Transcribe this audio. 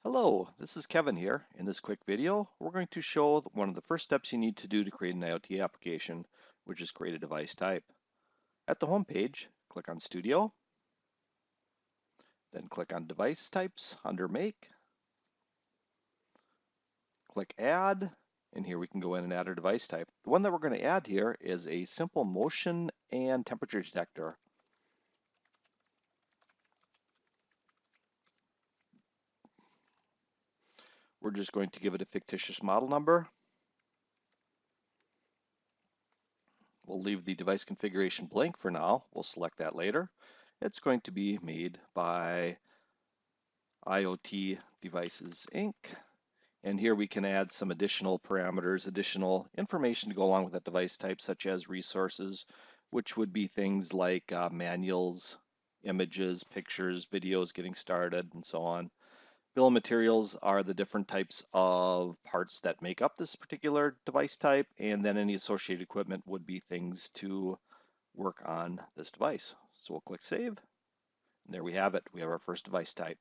Hello, this is Kevin here. In this quick video, we're going to show one of the first steps you need to do to create an IoT application, which is create a device type. At the home page, click on Studio, then click on Device Types under Make, click Add, and here we can go in and add our device type. The one that we're going to add here is a simple motion and temperature detector. We're just going to give it a fictitious model number. We'll leave the device configuration blank for now. We'll select that later. It's going to be made by IoT Devices Inc. And here we can add some additional parameters, additional information to go along with that device type, such as resources, which would be things like manuals, images, pictures, videos getting started, and so on. Bill of materials are the different types of parts that make up this particular device type, and then any associated equipment would be things to work on this device. So we'll click Save, and there we have it. We have our first device type.